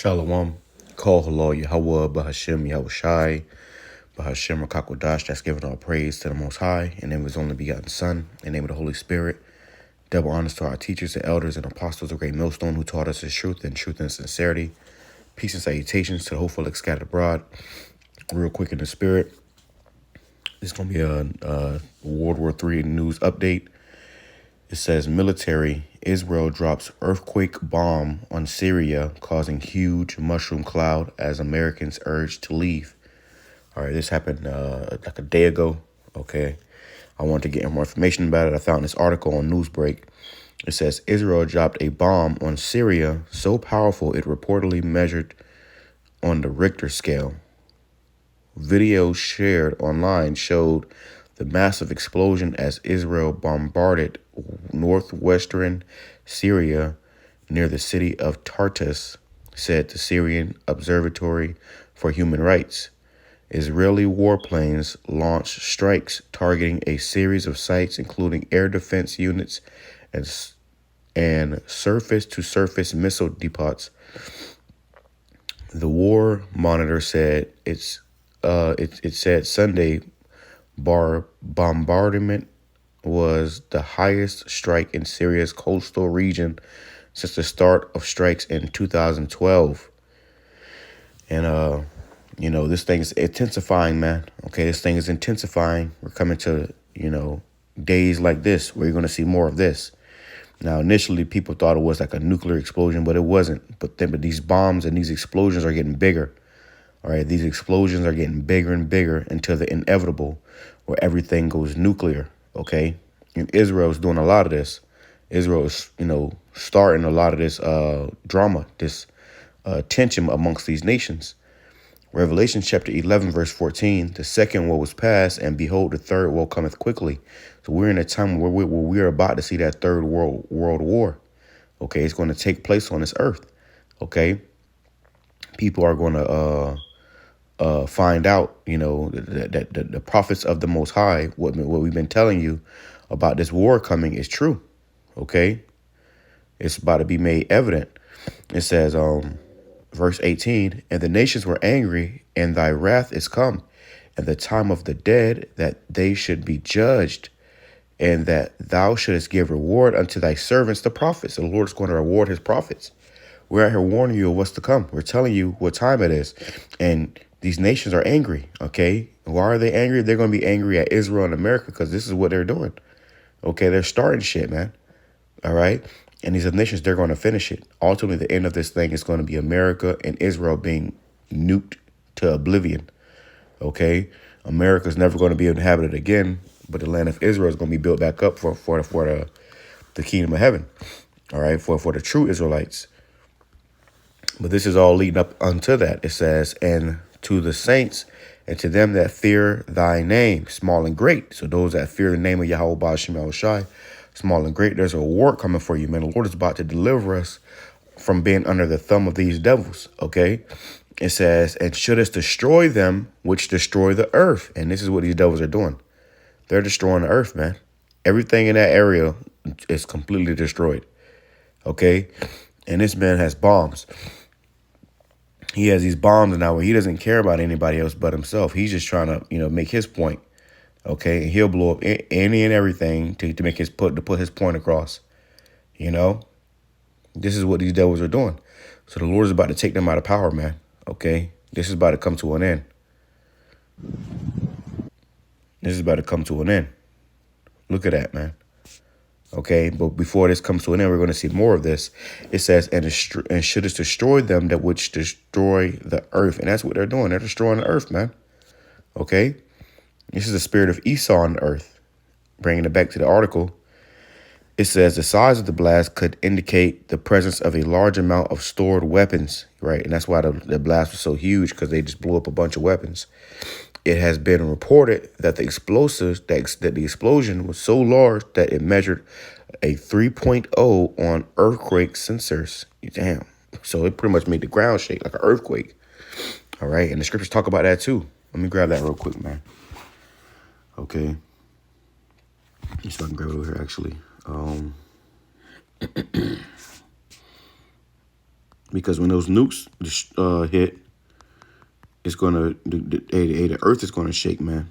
Shalom. Call halal YAHAWAH, BAHASHAM, YAHWASHI, BAHASHAM, QADASH. That's giving all praise to the Most High, in the name of His only begotten Son, in the name of the Holy Spirit. Double honors to our teachers, the elders, and apostles of Great Millstone, who taught us His truth and sincerity. Peace and salutations to the hopeful scattered abroad. Real quick in the spirit, this is going to be a World War III news update. It says military, Israel drops earthquake bomb on Syria, causing huge mushroom cloud as Americans urged to leave. All right, this happened like a day ago. Okay, I wanted to get more information about it. I found this article on Newsbreak. It says Israel dropped a bomb on Syria so powerful it reportedly measured on the Richter scale. Videos shared online showed the massive explosion as Israel bombarded northwestern Syria near the city of Tartus, said the Syrian Observatory for Human Rights. Israeli warplanes launched strikes targeting a series of sites, including air defense units and surface-to-surface missile depots. The War Monitor said it said Sunday bombardment was the highest strike in Syria's coastal region since the start of strikes in 2012. And this thing is intensifying, man. Okay, this thing is intensifying. We're coming to, days like this where you're going to see more of this. Now, initially, people thought it was like a nuclear explosion, but it wasn't. But these bombs and these explosions are getting bigger. All right, these explosions are getting bigger and bigger until the inevitable, where everything goes nuclear. Okay, and Israel is doing a lot of this. Israel is, starting a lot of this drama, this tension amongst these nations. Revelation chapter 11, verse 14, the second woe was past, and behold, the third woe cometh quickly. So we're in a time where we're about to see that third world war. Okay, it's going to take place on this earth. Okay, people are going to find out, that the prophets of the Most High, what we've been telling you about this war coming is true. Okay, it's about to be made evident. It says, verse 18, and the nations were angry, and thy wrath is come, and the time of the dead, that they should be judged, and that thou shouldest give reward unto thy servants, the prophets. The Lord is going to reward his prophets. We're out here warning you of what's to come. We're telling you what time it is. And these nations are angry, okay? Why are they angry? They're going to be angry at Israel and America because this is what they're doing. Okay, they're starting shit, man. All right? And these nations, they're going to finish it. Ultimately, the end of this thing is going to be America and Israel being nuked to oblivion. Okay? America's never going to be inhabited again, but the land of Israel is going to be built back up for the kingdom of heaven. All right? For the true Israelites. But this is all leading up unto that. It says, and to the saints and to them that fear thy name, small and great. So those that fear the name of Yahweh, BAHASHAM, YAHWASHI, small and great, there's a reward coming for you, man. The Lord is about to deliver us from being under the thumb of these devils, okay? It says, and shouldest destroy them which destroy the earth. And this is what these devils are doing. They're destroying the earth, man. Everything in that area is completely destroyed, okay? And this man has bombs. He has these bombs now where he doesn't care about anybody else but himself. He's just trying to, make his point. Okay, and he'll blow up any and everything to make put his point across. This is what these devils are doing. So the Lord is about to take them out of power, man. Okay, this is about to come to an end. This is about to come to an end. Look at that, man. Okay, but before this comes to an end, we're going to see more of this. It says, and shouldest destroy them that which destroy the earth. And that's what they're doing. They're destroying the earth, man. Okay, this is the spirit of Esau on the earth. Bringing it back to the article, it says the size of the blast could indicate the presence of a large amount of stored weapons, right? And that's why the blast was so huge, because they just blew up a bunch of weapons. It has been reported that the explosion was so large that it measured a 3.0 on earthquake sensors. Damn. So it pretty much made the ground shake like an earthquake. All right. And the scriptures talk about that too. Let me grab that real quick, man. Okay. So I can grab it over here, actually. Because when those nukes hit, it's gonna the earth is gonna shake, man.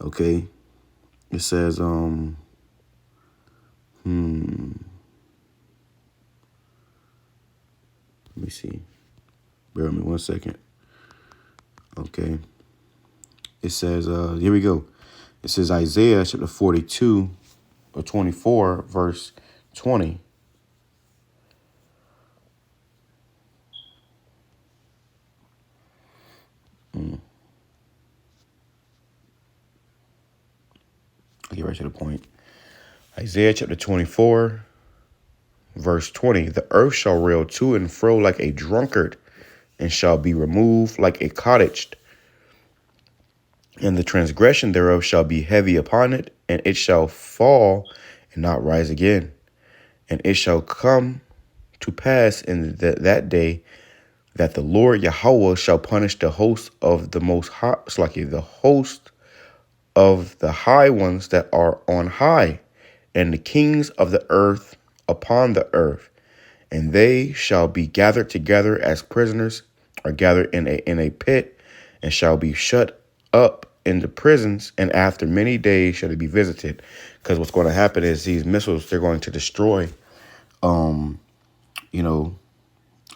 Okay, it says let me see. Bear with me 1 second. Okay, it says here we go. It says Isaiah chapter 42 or 24 verse 20. I'll get right to the point. Isaiah chapter 24, verse 20. The earth shall reel to and fro like a drunkard, and shall be removed like a cottage. And the transgression thereof shall be heavy upon it, and it shall fall and not rise again. And it shall come to pass in that day that the Lord Yahawah shall punish the host of the most high, the host of the high ones that are on high, and the kings of the earth upon the earth, and they shall be gathered together as prisoners are gathered in a pit, and shall be shut up in the prisons, and after many days shall they be visited. Because what's going to happen is these missiles, they're going to destroy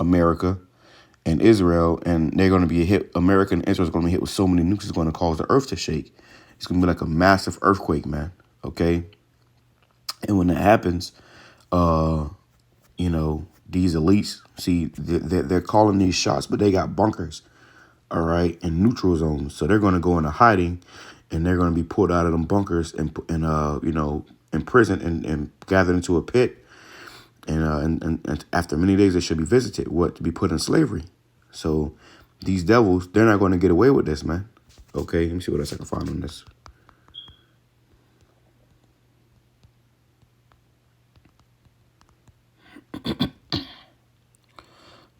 America and Israel, and they're going to be hit. America and Israel is going to be hit with so many nukes, it's going to cause the earth to shake. It's going to be like a massive earthquake, man. Okay. And when that happens, these elites, see, they're calling these shots, but they got bunkers, all right, and neutral zones. So they're going to go into hiding, and they're going to be pulled out of them bunkers and imprisoned and gathered into a pit. And after many days, they should be visited, to be put in slavery. So these devils, they're not going to get away with this, man. Okay, let me see what else I can find on this.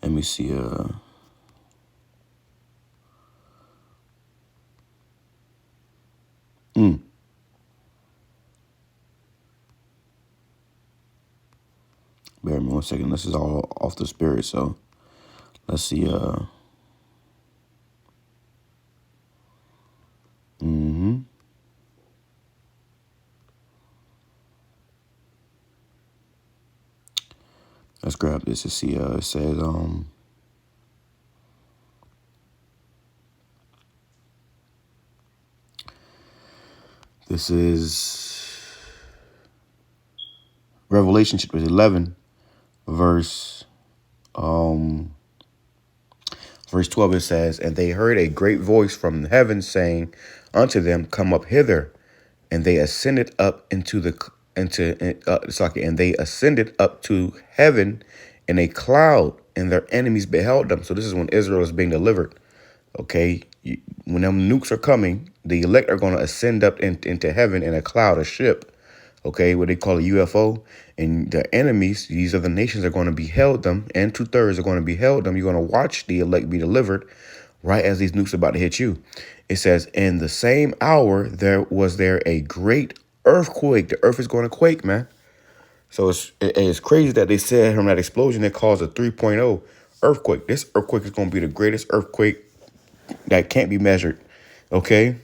Let me see. Bear with me 1 second. This is all off the spirit, so let's see. Let's grab this to see. It says this is Revelation chapter 11, verse 12. It says, and they heard a great voice from heaven saying unto them, come up hither. And they ascended up and they ascended up to heaven in a cloud, and their enemies beheld them. So this is when Israel is being delivered. Okay, when them nukes are coming, the elect are going to ascend up into heaven in a cloud, a ship. Okay, what they call a UFO, and the enemies, these other nations, are going to behold them, and 2/3 are going to behold them. You're going to watch the elect be delivered right as these nukes are about to hit you. It says, in the same hour, there was a great earthquake. The earth is going to quake, man. So it's crazy that they said from that explosion that caused a 3.0 earthquake. This earthquake is going to be the greatest earthquake that can't be measured. Okay.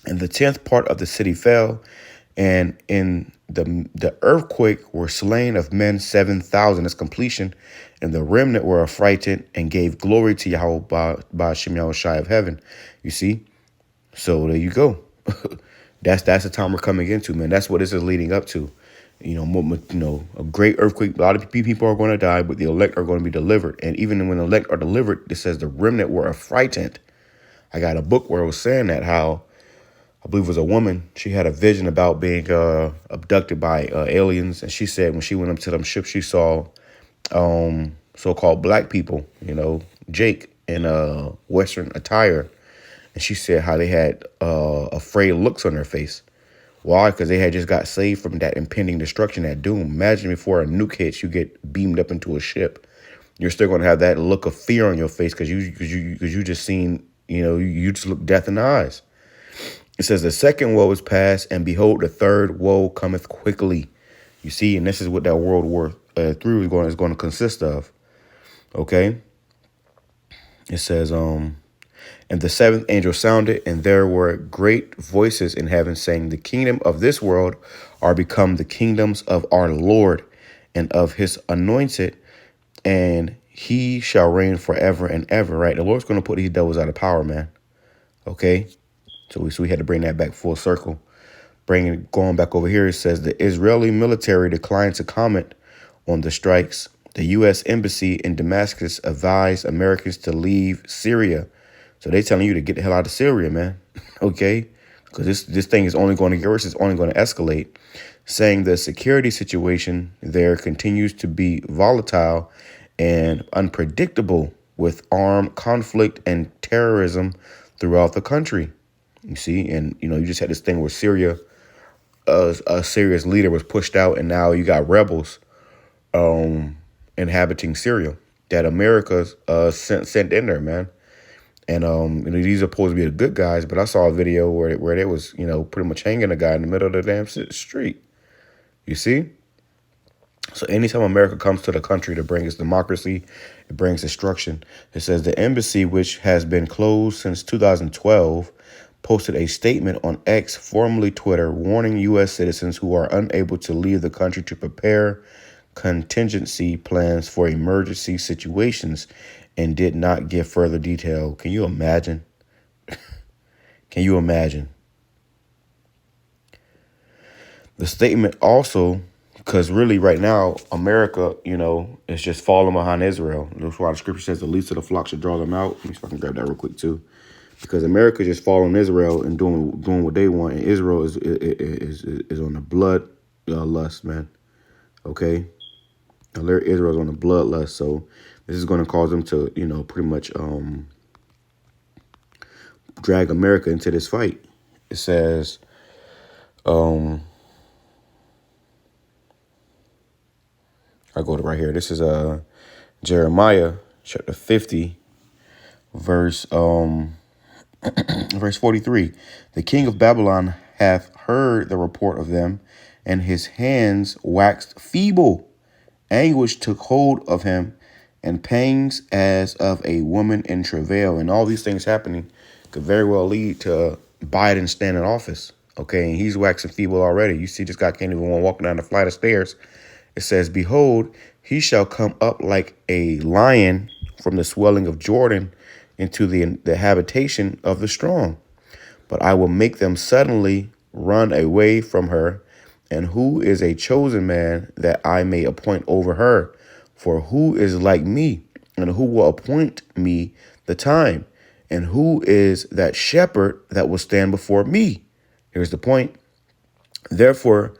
And the 10th part of the city fell, and in the earthquake were slain of men 7,000 as completion, and the remnant were affrighted and gave glory to Yahweh BAHASHAM YAHWASHI of heaven. You see? So there you go. That's the time we're coming into, man. That's what this is leading up to. A great earthquake. A lot of people are going to die, but the elect are going to be delivered. And even when the elect are delivered, it says the remnant were affrighted. I got a book where it was saying that how, I believe it was a woman, she had a vision about being abducted by aliens. And she said when she went up to them ships, she saw so-called black people, Jake in Western attire. And she said how they had afraid looks on their face. Why? Because they had just got saved from that impending destruction, that doom. Imagine before a nuke hits, you get beamed up into a ship. You're still going to have that look of fear on your face because you just seen, you just look death in the eyes. It says the second woe is past, and behold, the third woe cometh quickly. You see, and this is what that World War is going to consist of. Okay, it says, and the seventh angel sounded, and there were great voices in heaven saying, the kingdom of this world are become the kingdoms of our Lord and of his anointed, and he shall reign forever and ever. Right? The Lord's going to put these devils out of power, man. Okay, so we had to bring that back full circle. Going back over here, it says the Israeli military declined to comment on the strikes. The U.S. embassy in Damascus advised Americans to leave Syria. So they telling you to get the hell out of Syria, man. Okay, because this thing is only going to get worse. It's only going to escalate. Saying the security situation there continues to be volatile and unpredictable, with armed conflict and terrorism throughout the country. You see, and you just had this thing where Syria, a serious leader was pushed out, and now you got rebels inhabiting Syria that America's sent in there, man. And these are supposed to be the good guys, but I saw a video where they was pretty much hanging a guy in the middle of the damn street. You see? So anytime America comes to the country to bring its democracy, it brings destruction. It says the embassy, which has been closed since 2012, posted a statement on X, formerly Twitter, warning U.S. citizens who are unable to leave the country to prepare contingency plans for emergency situations, and did not give further detail. Can you imagine? Can you imagine? The statement also, because really right now, America, is just falling behind Israel. That's why the scripture says the least of the flock should draw them out. Let me see if I can grab that real quick too. Because America just following Israel and doing what they want, and Israel is on the blood lust, man. Okay, Israel's on the bloodlust, so this is going to cause them to, pretty much drag America into this fight. It says, I go to right here. This is Jeremiah chapter 50, verse 43. The king of Babylon hath heard the report of them, and his hands waxed feeble. Anguish took hold of him, and pangs as of a woman in travail. And all these things happening could very well lead to Biden staying in office. Okay, and he's waxing feeble already. You see, this guy can't even walk down the flight of stairs. It says, behold, he shall come up like a lion from the swelling of Jordan into the habitation of the strong. But I will make them suddenly run away from her. And who is a chosen man that I may appoint over her? For who is like me, and who will appoint me the time? And who is that shepherd that will stand before me? Here's the point. Therefore,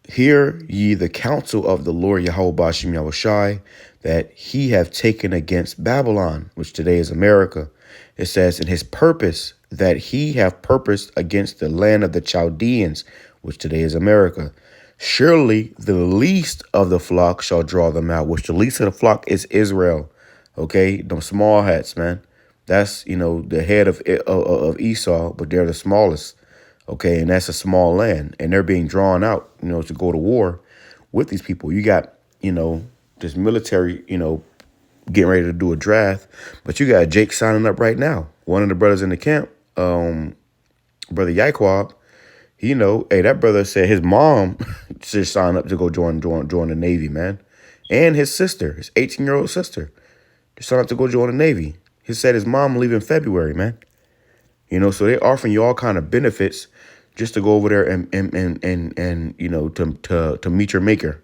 hear ye the counsel of the Lord YAHAWASHI, that he have taken against Babylon, which today is America. It says, in his purpose, that he have purposed against the land of the Chaldeans, which today is America. Surely the least of the flock shall draw them out, which the least of the flock is Israel. Okay, them small hats, man. That's, the head of Esau, but they're the smallest. Okay, and that's a small land, and they're being drawn out, to go to war with these people. You got, this military, getting ready to do a draft, but you got Jake signing up right now. One of the brothers in the camp, Brother Yahawadah, hey, that brother said his mom should sign up to go join the Navy, man. And his sister, his 18-year-old sister, to sign up to go join the Navy. He said his mom will leave in February, man. So they're offering you all kind of benefits just to go over there and to meet your maker.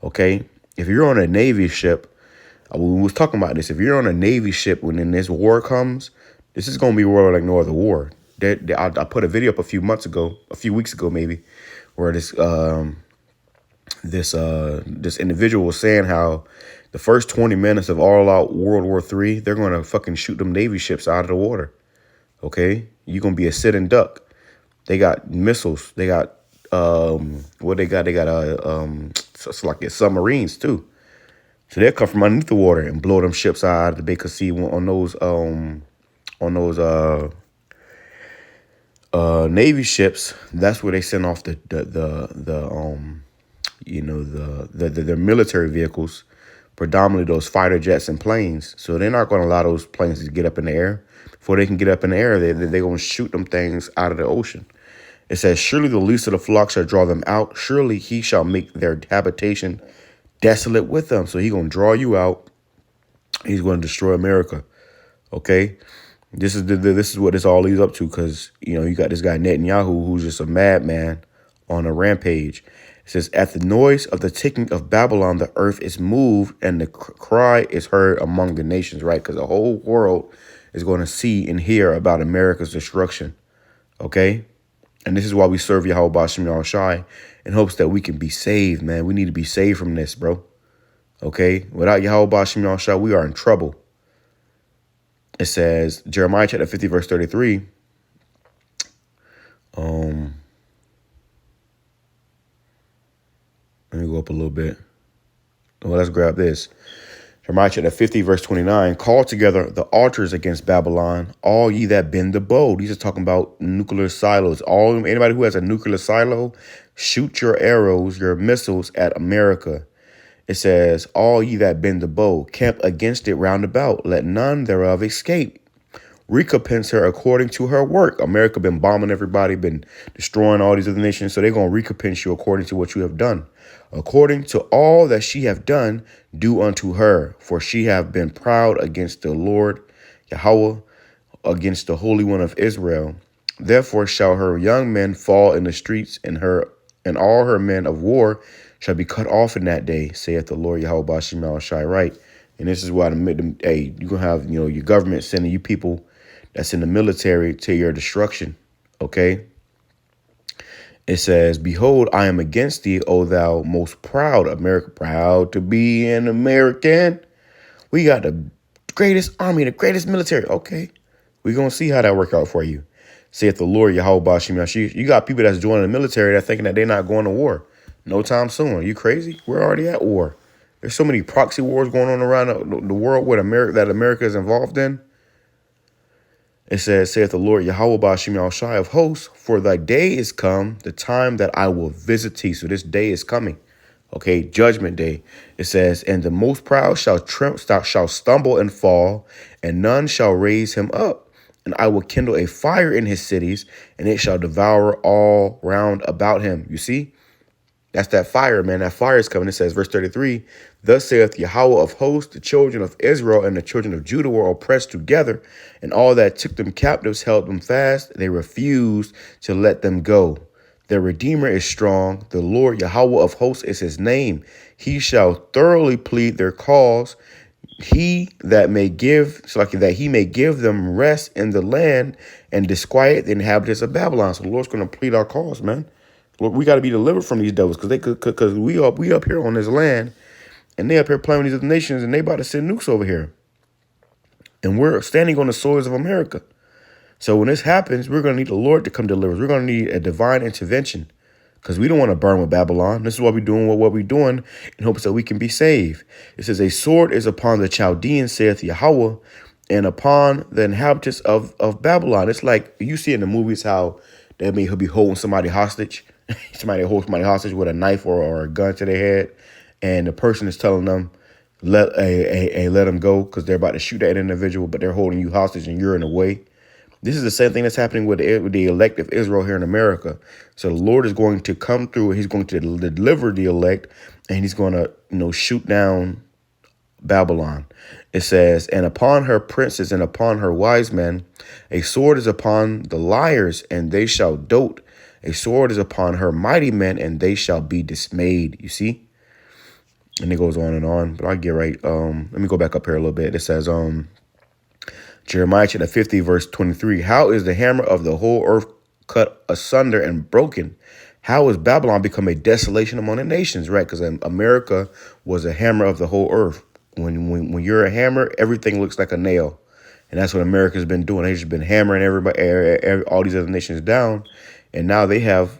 Okay, if you're on a Navy ship, we was talking about this. If you're on a Navy ship when this war comes, this is gonna be a war like no other war. I put a video up a few weeks ago maybe, where this individual was saying how the first 20 minutes of all out World War III, they're gonna fucking shoot them Navy ships out of the water. Okay, you're gonna be a sitting duck. They got missiles. They got what they got? They got it's like submarines too. So they'll come from underneath the water and blow them ships out of the bay. Cause see, on those Navy ships, that's where they send off the their military vehicles, predominantly those fighter jets and planes. So they're not going to allow those planes to get up in the air. Before they can get up in the air, they're going to shoot them things out of the ocean. It says, surely the least of the flock shall draw them out. Surely he shall make their habitation desolate with them. So he's going to draw you out. He's going to destroy America. Okay? This is what this all leads up to, because, you got this guy Netanyahu, who's just a madman on a rampage. It says, at the noise of the ticking of Babylon, the earth is moved and the cry is heard among the nations, right? Because the whole world is going to see and hear about America's destruction. Okay? And this is why we serve YAHAWASHI in hopes that we can be saved, man. We need to be saved from this, bro. Okay? Without YAHAWASHI, we are in trouble. It says, Jeremiah chapter 50, verse 33. Let me go up a little bit. Well, let's grab this. Jeremiah chapter 50, verse 29. Call together the altars against Babylon, all ye that bend the bow. These are talking about nuclear silos. Anybody who has a nuclear silo, shoot your arrows, your missiles at America. It says, all ye that bend the bow, camp against it round about. Let none thereof escape. Recompense her according to her work. America been bombing everybody, been destroying all these other nations. So they're going to recompense you according to what you have done. According to all that she have done, do unto her. For she have been proud against the Lord Yahweh, against the Holy One of Israel. Therefore shall her young men fall in the streets, and all her men of war shall be cut off in that day, saith the Lord YAHAWASHI, right? And this is why you're going to have, your government sending you people that's in the military to your destruction. Okay. It says, behold, I am against thee, O thou most proud America, proud to be an American. We got the greatest army, the greatest military. Okay. We're going to see how that work out for you. Saith the Lord YAHAWASHI. You got people that's joining the military that thinking that they're not going to war. No time soon. Are you crazy? We're already at war. There's so many proxy wars going on around the world with America is involved in. It says, saith the Lord YAHAWASHI of hosts, for thy day is come, the time that I will visit thee. So this day is coming. Okay, judgment day. It says, and the most proud shall stumble and fall, and none shall raise him up. And I will kindle a fire in his cities, and it shall devour all round about him. You see? That's that fire, man. That fire is coming. It says, verse 33, thus saith Yahweh of hosts, the children of Israel and the children of Judah were oppressed together, and all that took them captives held them fast. They refused to let them go. Their Redeemer is strong. The Lord Yahweh of hosts is his name. He shall thoroughly plead their cause. He that may give, so like that he may give them rest in the land and disquiet the inhabitants of Babylon. So the Lord's going to plead our cause, man. Lord, we got to be delivered from these devils, because we up here on this land, and they up here playing with these other nations, and they about to send nukes over here, and we're standing on the soils of America. So when this happens, we're going to need the Lord to come deliver us. We're going to need a divine intervention, because we don't want to burn with Babylon. This is why we're doing what we're doing in hopes that we can be saved. It says, a sword is upon the Chaldeans, saith Yahweh, and upon the inhabitants of Babylon. It's like you see in the movies how they may be holding somebody hostage. Somebody holds somebody hostage with a knife or a gun to their head, and the person is telling them, let them go, because they're about to shoot that individual, but they're holding you hostage and you're in the way. This is the same thing that's happening with the elect of Israel here in America. So the Lord is going to come through. He's going to deliver the elect, and he's going to, shoot down Babylon. It says, and upon her princes and upon her wise men, a sword is upon the liars, and they shall dote. A sword is upon her mighty men, and they shall be dismayed. You see? And it goes on, but I'll get right. Let me go back up here a little bit. It says, Jeremiah chapter 50, verse 23. How is the hammer of the whole earth cut asunder and broken? How has Babylon become a desolation among the nations? Right? Because America was a hammer of the whole earth. When you're a hammer, everything looks like a nail. And that's what America's been doing. They've just been hammering everybody, all these other nations down. And now they have,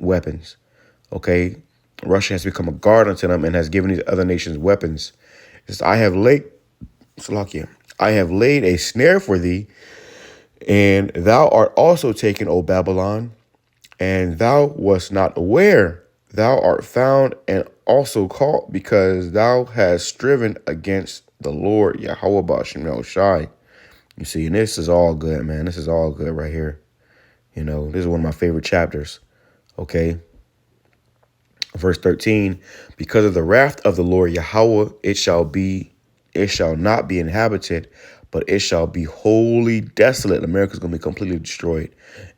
weapons. Okay. Russia has become a guard unto them and has given these other nations weapons. It says, I have laid a snare for thee, and thou art also taken, O Babylon, and thou wast not aware. thou art found and also caught, because thou hast striven against the Lord YAHAWASHI. You see, and this is all good, man. This is all good right here. You know, this is one of my favorite chapters. Okay. Verse 13, because of the wrath of the Lord Yahweh, it shall not be inhabited, but it shall be wholly desolate. America's going to be completely destroyed.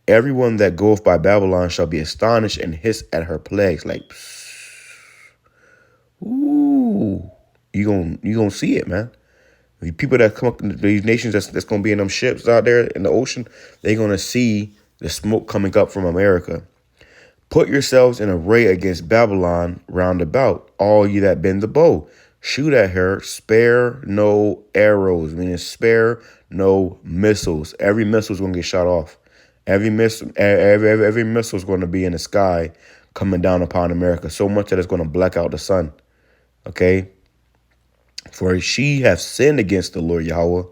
Everyone that goeth by Babylon shall be astonished and hiss at her plagues. Like, ooh, you gonna see it, man. The people that come up, these nations that's going to be in them ships out there in the ocean, they're going to see the smoke coming up from America. Put yourselves in array against Babylon round about, all ye that bend the bow. Shoot at her, spare no arrows, meaning spare no missiles. Every missile is going to get shot off. Every missile is going to be in the sky coming down upon America, so much that it's going to black out the sun. Okay? For she hath sinned against the Lord Yahweh.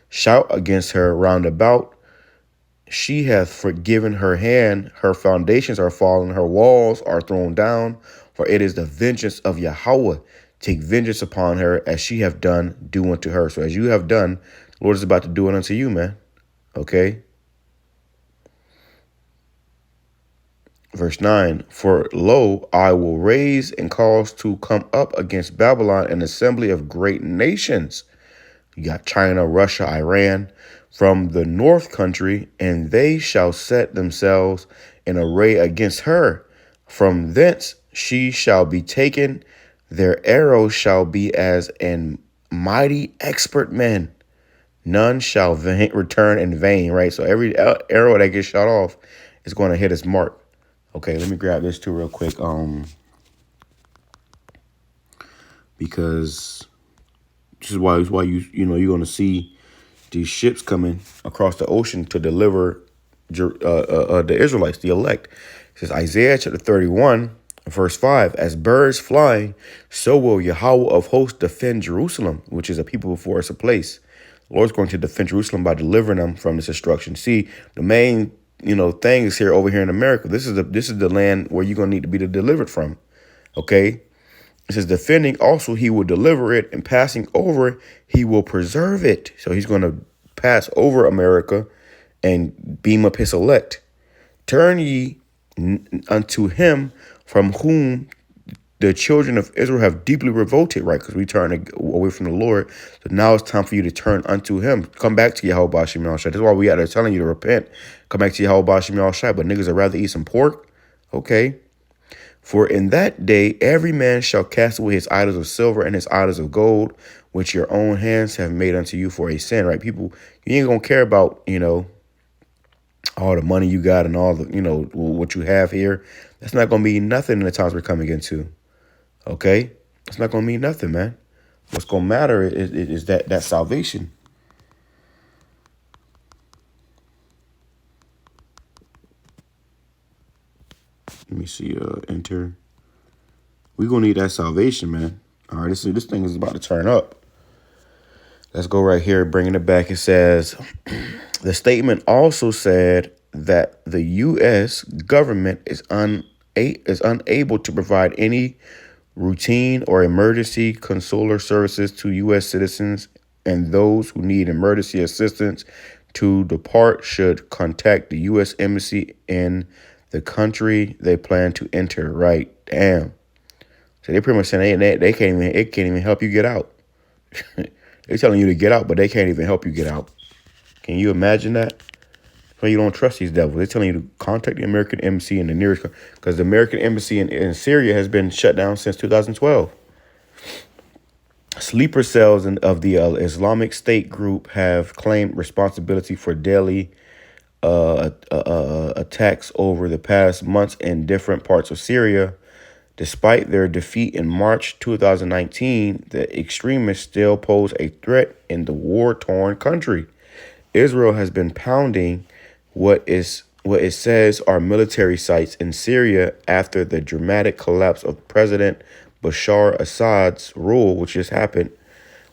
Shout against her round about. She hath forgiven her hand, her foundations are fallen, her walls are thrown down, for it is the vengeance of Yahweh. Take vengeance upon her, as she have done, do unto her. So as you have done, the Lord is about to do it unto you, man. Okay? Verse 9, for lo, I will raise and cause to come up against Babylon an assembly of great nations. You got China, Russia, Iran, from the north country, and they shall set themselves in array against her. From thence she shall be taken. Their arrows shall be as an mighty expert men. None shall return in vain, right? So every arrow that gets shot off is going to hit its mark. Okay, let me grab this too real quick. Because this is why you're going to see these ships coming across the ocean to deliver the Israelites, the elect. It says Isaiah chapter 31, verse 5, as birds flying, so will Yahweh of hosts defend Jerusalem, which is a people before it's a place. The Lord's going to defend Jerusalem by delivering them from this destruction. See, the main thing is here over here in America. This is the land where you're going to need to be delivered from. Okay. It says, defending also, he will deliver it, and passing over, he will preserve it. So he's going to pass over America and beam up his elect. Turn ye unto him from whom the children of Israel have deeply revolted, right? Because we turn away from the Lord. So now it's time for you to turn unto him. Come back to YAHAWASHI. That's why we out there telling you to repent. Come back to YAHAWASHI. But niggas would rather eat some pork. Okay. For in that day, every man shall cast away his idols of silver and his idols of gold, which your own hands have made unto you for a sin, right? People, you ain't going to care about, all the money you got and all the, what you have here. That's not going to mean nothing in the times we're coming into. Okay? It's not going to mean nothing, man. What's going to matter is that salvation. Let me see, enter. We're going to need that salvation, man. All right, this thing is about to turn up. Let's go right here, bringing it back. It says, the statement also said that the U.S. government is unable to provide any routine or emergency consular services to U.S. citizens, and those who need emergency assistance to depart should contact the U.S. embassy in the country they plan to enter. Right? Damn. So they pretty much saying they can't even help you get out. They're telling you to get out, but they can't even help you get out. Can you imagine that? So you don't trust these devils. They're telling you to contact the American embassy in the nearest, because the American embassy in Syria has been shut down since 2012. Sleeper cells of the Islamic State group have claimed responsibility for daily attacks over the past months in different parts of Syria. Despite their defeat in March 2019, the extremists still pose a threat in the war-torn country. Israel has been pounding what it says are military sites in Syria after the dramatic collapse of President Bashar Assad's rule, which just happened,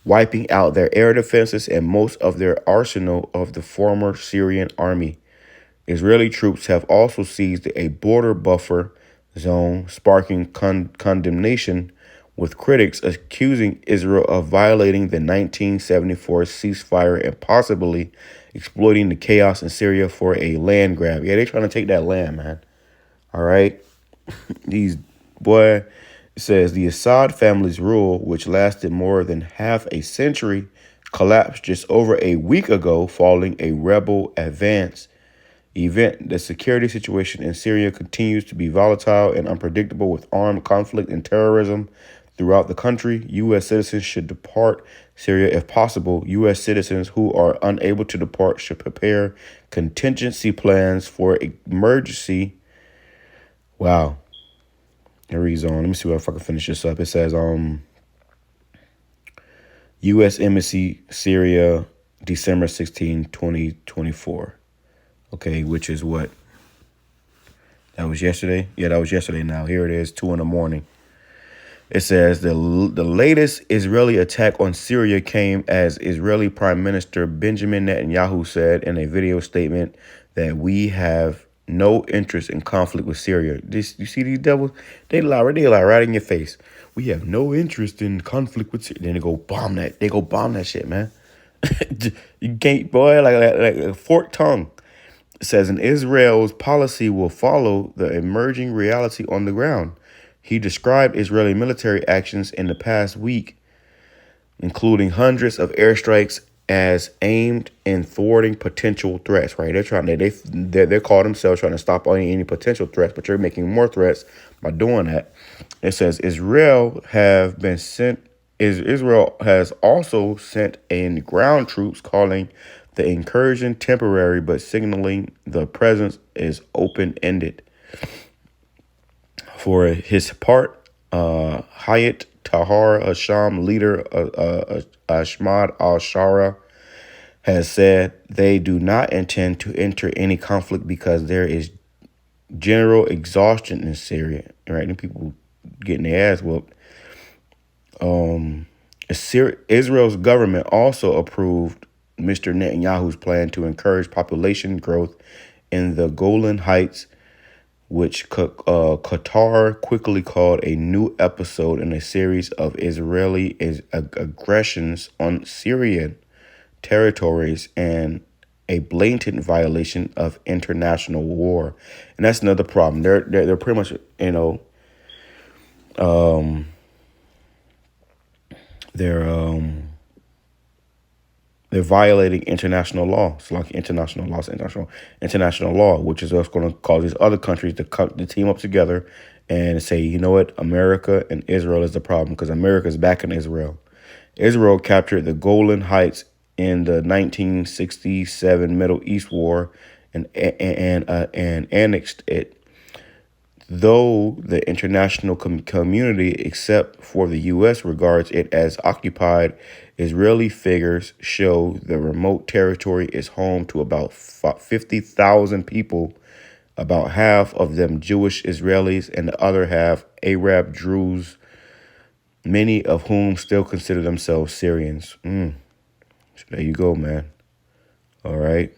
wiping out their air defenses and most of their arsenal of the former Syrian army. Israeli troops have also seized a border buffer zone, sparking condemnation, with critics accusing Israel of violating the 1974 ceasefire and possibly exploiting the chaos in Syria for a land grab. Yeah, they're trying to take that land, man. All right. These, boy, it says the Assad family's rule, which lasted more than half a century, collapsed just over a week ago following a rebel advance event. The security situation in Syria continues to be volatile and unpredictable, with armed conflict and terrorism throughout the country. U.S. citizens should depart Syria if possible. U.S. citizens who are unable to depart should prepare contingency plans for emergency. Wow. It reads on. Let me see if I can finish this up. It says, U.S. Embassy, Syria, December 16, 2024. Okay, which is what? That was yesterday? Yeah, that was yesterday now. Here it is, 2 in the morning. It says the latest Israeli attack on Syria came as Israeli Prime Minister Benjamin Netanyahu said in a video statement that we have no interest in conflict with Syria. You see these devils? They lie right in your face. We have no interest in conflict with Syria. Then they go bomb that. They go bomb that shit, man. You can't, boy, like a forked tongue. It says, in Israel's policy will follow the emerging reality on the ground. He described Israeli military actions in the past week, including hundreds of airstrikes, as aimed in thwarting potential threats. Right? They're trying they call themselves trying to stop any potential threats, but you're making more threats by doing that. It says Israel has also sent in ground troops, calling the incursion temporary, but signaling the presence is open-ended. For his part, Hayat Tahrir al-Sham leader Ahmad al-Shara has said they do not intend to enter any conflict because there is general exhaustion in Syria. Right, and people getting their ass whooped. Israel's government also approved Mr. Netanyahu's plan to encourage population growth in the Golan Heights, which Qatar quickly called a new episode in a series of Israeli aggressions on Syrian territories and a blatant violation of international law. And that's another problem. They're pretty much, they're violating international law. It's like international law, which is what's going to cause these other countries to team up together and say, you know what, America and Israel is the problem, because America is backing Israel. Israel captured the Golan Heights in the 1967 Middle East War and annexed it. Though the international community, except for the U.S., regards it as occupied, Israeli figures show the remote territory is home to about 50,000 people, about half of them Jewish Israelis and the other half Arab Druze, many of whom still consider themselves Syrians. So there you go, man. All right.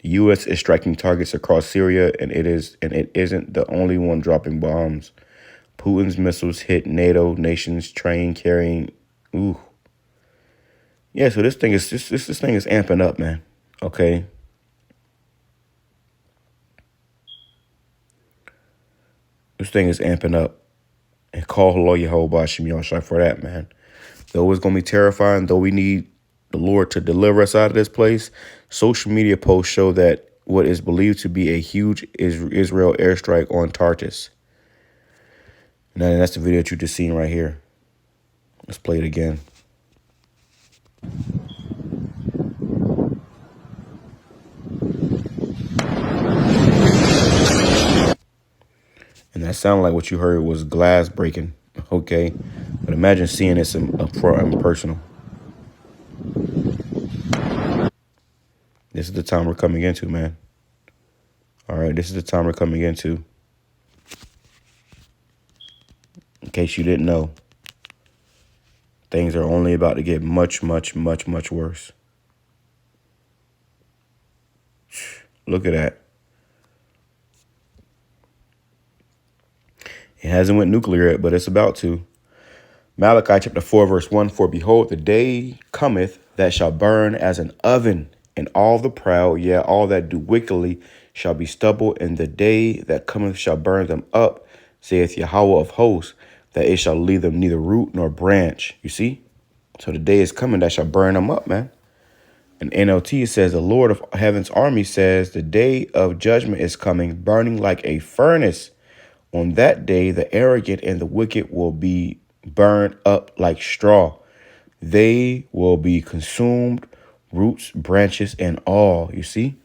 The U.S. is striking targets across Syria, and it isn't the only one dropping bombs. Putin's missiles hit NATO nations train carrying. Ooh. Yeah, so this thing is this thing is amping up, man. Okay. This thing is amping up. And call HALAL YAHAWASHI for that, man. Though it's gonna be terrifying, though we need the Lord to deliver us out of this place, social media posts show that what is believed to be a huge Israel airstrike on Tartus. And that's the video that you just seen right here. Let's play it again. And that sounded like what you heard was glass breaking, okay? But imagine seeing this up front and personal. This is the time we're coming into, man. All right, this is the time we're coming into. In case you didn't know, things are only about to get much, much, much, much worse. Look at that. It hasn't went nuclear yet, but it's about to. Malachi chapter 4, verse 1, for behold, the day cometh that shall burn as an oven, and all the proud, yea, all that do wickedly, shall be stubble, and the day that cometh shall burn them up, saith Yahawah of hosts, that it shall leave them neither root nor branch. You see? So the day is coming that shall burn them up, man. In NLT, it says, the Lord of heaven's army says, the day of judgment is coming, burning like a furnace. On that day, the arrogant and the wicked will be burned up like straw. They will be consumed, roots, branches, and all. You see?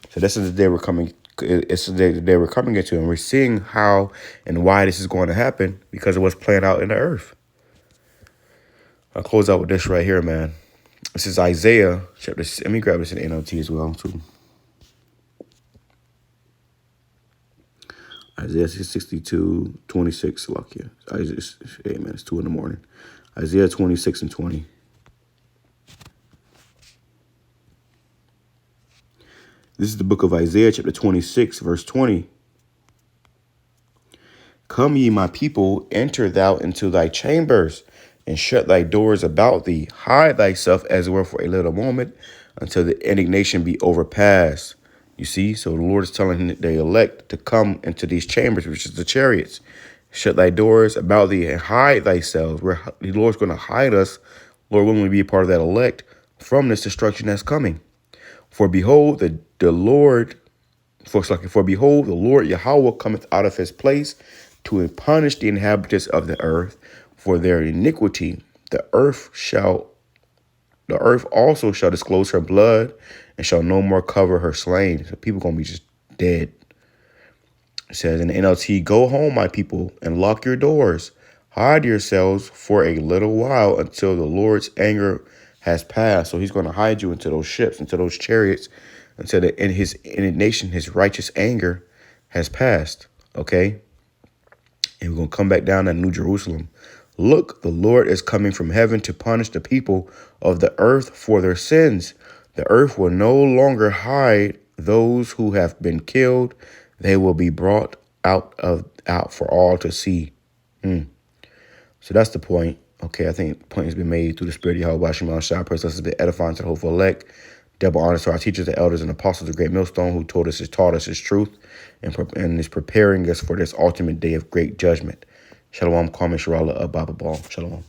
So this is the day we're coming. It's the day we're coming into, and we're seeing how and why this is going to happen because of what's playing out in the earth. I'll close out with this right here, man. This is Isaiah chapter. Let me grab this in NLT as well, too. Isaiah 62, 26. Look here. Hey, man, it's 2 in the morning. Isaiah 26 and 20. This is the book of Isaiah, chapter 26, verse 20. Come, ye my people, enter thou into thy chambers, and shut thy doors about thee. Hide thyself as it were for a little moment, until the indignation be overpassed. You see, so the Lord is telling the elect to come into these chambers, which is the chariots. Shut thy doors about thee and hide thyself. Where the Lord's going to hide us, Lord willing, to be a part of that elect from this destruction that's coming. For behold, the Lord, for behold, the Lord Yahawah cometh out of his place to punish the inhabitants of the earth for their iniquity. The earth also shall disclose her blood and shall no more cover her slain. So people going to be just dead. It says in the NLT, go home, my people, and lock your doors. Hide yourselves for a little while until the Lord's anger has passed. So he's going to hide you into those ships, into those chariots, until in his indignation, his righteous anger has passed. Okay? And we're going to come back down to New Jerusalem. Look, the Lord is coming from heaven to punish the people of the earth for their sins. The earth will no longer hide those who have been killed. They will be brought out for all to see. So that's the point. Okay, I think the point has been made through the Spirit of YAHAWASHI. Praise us has been edifying to the hopeful elect. Double honors to our teachers, the elders, and apostles of Great Millstone, who taught us his truth, and is preparing us for this ultimate day of great judgment. Shalom, Kwame Sharala, Ababa Ball. Shalom.